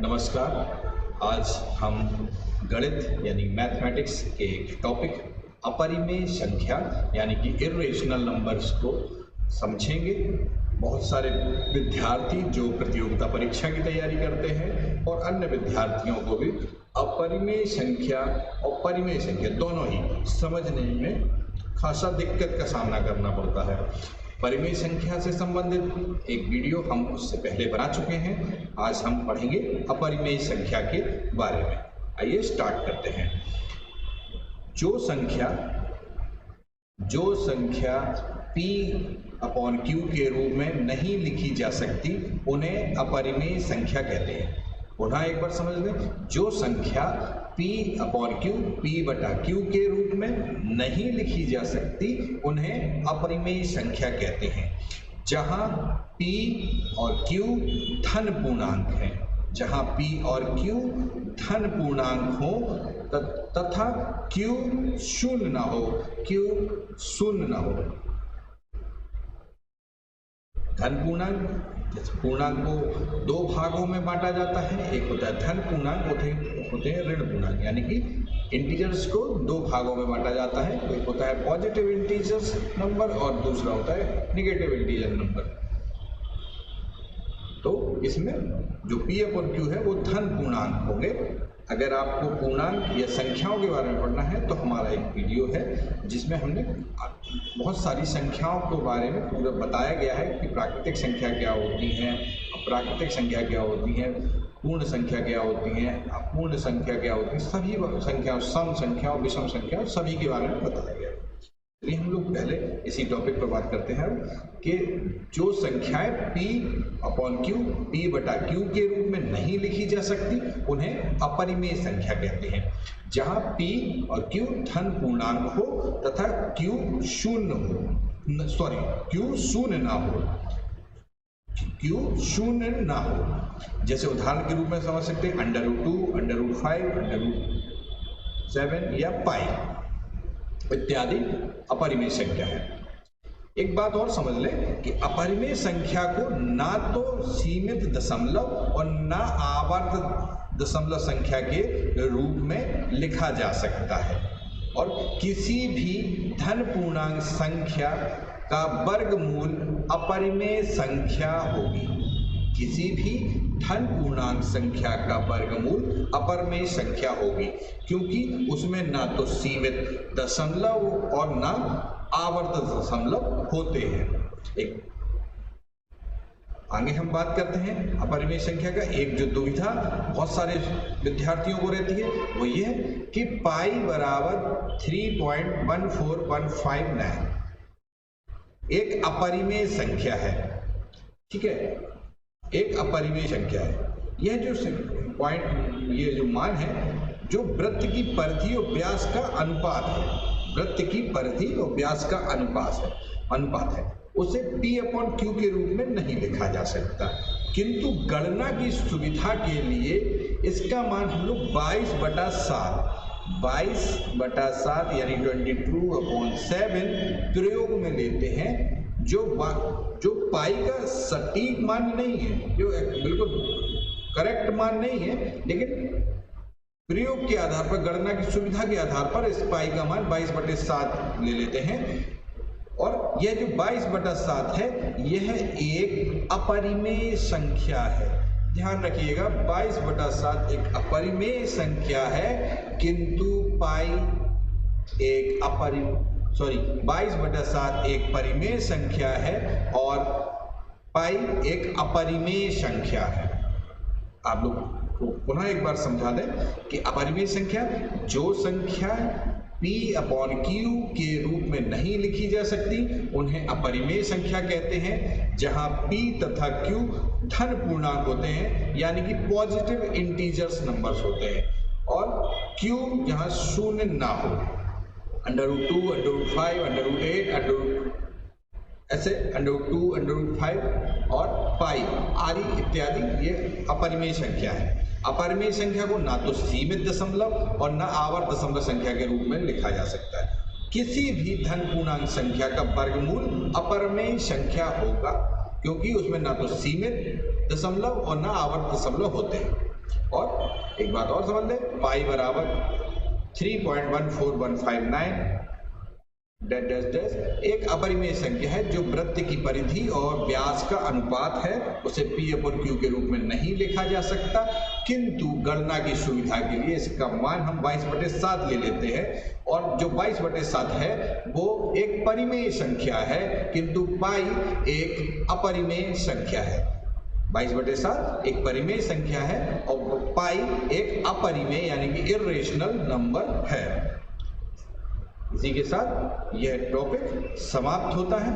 नमस्कार। आज हम गणित यानी मैथमेटिक्स के एक टॉपिक अपरिमेय संख्या यानी कि इर्रेशनल नंबर्स को समझेंगे। बहुत सारे विद्यार्थी जो प्रतियोगिता परीक्षा की तैयारी करते हैं और अन्य विद्यार्थियों को भी अपरिमेय संख्या और परिमेय संख्या दोनों ही समझने में खासा दिक्कत का सामना करना पड़ता है। परिमेय संख्या से संबंधित एक वीडियो हम उससे पहले बना चुके हैं। आज हम पढ़ेंगे अपरिमेय संख्या के बारे में। आइए स्टार्ट करते हैं। जो संख्या P अपॉन Q के रूप में नहीं लिखी जा सकती उन्हें अपरिमेय संख्या कहते हैं। पुनः एक बार समझ लें, जो संख्या P अपॉन Q, P बटा Q के रूप में नहीं लिखी जा सकती उन्हें अपरिमेय संख्या कहते हैं। जहाँ P और Q धन पूर्णांक हैं, जहाँ P और Q धन पूर्णांक हो तथा Q शून्य ना हो, धन पूर्णांक को दो भागों में बांटा जाता है। एक होता है धन पूर्णांक, होते हैं ऋण पूर्णांक, यानी कि इंटीजर्स को दो भागों में बांटा जाता है। एक होता है पॉजिटिव इंटीजर्स नंबर और दूसरा होता है निगेटिव इंटीजर नंबर। तो इसमें जो P अपॉन Q है वो धन पूर्णांक होंगे। अगर आपको पूर्णांक या संख्याओं के बारे में पढ़ना है तो हमारा एक वीडियो है जिसमें हमने बहुत सारी संख्याओं के बारे में पूरा बताया गया है कि प्राकृतिक संख्या क्या होती हैं, अप्राकृतिक संख्या क्या होती है, पूर्ण संख्या क्या होती है, अपूर्ण संख्या क्या होती है, सभी संख्याओं, सम संख्या और विषम संख्या सभी के बारे में बताया गया है। चलिए हम लोग पहले इसी टॉपिक पर बात करते हैं कि जो संख्याएं P अपॉन Q, P बटा Q के रूप में नहीं लिखी जा सकती उन्हें अपरिमेय संख्या कहते हैं। जहां P और Q धन पूर्णांक हो तथा Q शून्य ना हो। जैसे उदाहरण के रूप में समझ सकते हैं √2, √5, √7 या पाई इत्यादि अपरिमेय संख्या है। एक बात और समझ लें कि अपरिमेय संख्या को ना तो सीमित दशमलव और ना आवर्त दशमलव संख्या के रूप में लिखा जा सकता है और किसी भी धन पूर्णांक संख्या का वर्गमूल अपरिमेय संख्या होगी। किसी भी धन पूर्णांक संख्या का वर्गमूल अपरिमेय संख्या होगी क्योंकि उसमें ना तो सीमित दशमलव और ना आवर्त दशमलव होते हैं। आगे हम बात करते हैं अपरिमेय संख्या का। एक जो दुविधा बहुत सारे विद्यार्थियों को रहती है वो ये है कि पाई बराबर 3.14159 एक अपरिमेय संख्या है। ठीक है, एक अपरिमेय संख्या है। यह जो ये जो मान है जो वृत्त की परिधि और व्यास का अनुपात है, वृत्त की परिधि और व्यास का अनुपात है, उसे P अपॉन Q के रूप में नहीं लिखा जा सकता। किंतु गणना की सुविधा के लिए इसका मान हम लोग 22/7 यानी 22/7 प्रयोग में लेते हैं, जो पाई का सटीक मान नहीं है, जो बिल्कुल करेक्ट मान नहीं है, लेकिन प्रयोग के आधार पर, गणना की सुविधा के आधार पर इस पाई का मान 22/7 ले लेते हैं। और यह जो 22/7 है यह एक अपरिमेय संख्या है। ध्यान रखिएगा, 22/7 एक अपरिमेय संख्या है, किंतु पाई एक 22/7 एक परिमेय संख्या है और पाई एक अपरिमेय संख्या है। आप लोग को पुनः एक बार समझा दें कि अपरिमेय संख्या जो संख्या P अपॉन Q के रूप में नहीं लिखी जा सकती उन्हें अपरिमेय संख्या कहते हैं। जहां P तथा Q धन पूर्णांक होते हैं यानी कि पॉजिटिव इंटीजर्स नंबर्स होते हैं और Q जहां शून्य ना हो, √2, √5, √8, ऐसे √2, √5 और पाई आदि इत्यादि ये अपरिमेय संख्या है। अपरिमेय संख्या को ना तो सीमित दशमलव और ना आवर्त दशमलव संख्या के रूप में लिखा जा सकता है। किसी भी धन पूर्णांक संख्या का वर्गमूल अपरिमेय संख्या होगा क्योंकि उसमें ना तो सीमित दशमलव और ना आवर्त दशमलव होते हैं। और एक बात और समझ लें, पाई बराबर 3.14159 डैश डैश डैश एक अपरिमेय संख्या है जो वृत्त की परिधि और व्यास का अनुपात है। उसे P/Q के रूप में नहीं लिखा जा सकता, किंतु गणना की सुविधा के लिए इसका मान हम 22/7 ले लेते हैं। और जो 22/7 है वो एक परिमेय संख्या है, किंतु पाई एक अपरिमेय संख्या है। 22/7 एक परिमेय संख्या है और पाई एक अपरिमेय यानी कि इर्रेशनल नंबर है। इसी के साथ यह टॉपिक समाप्त होता है।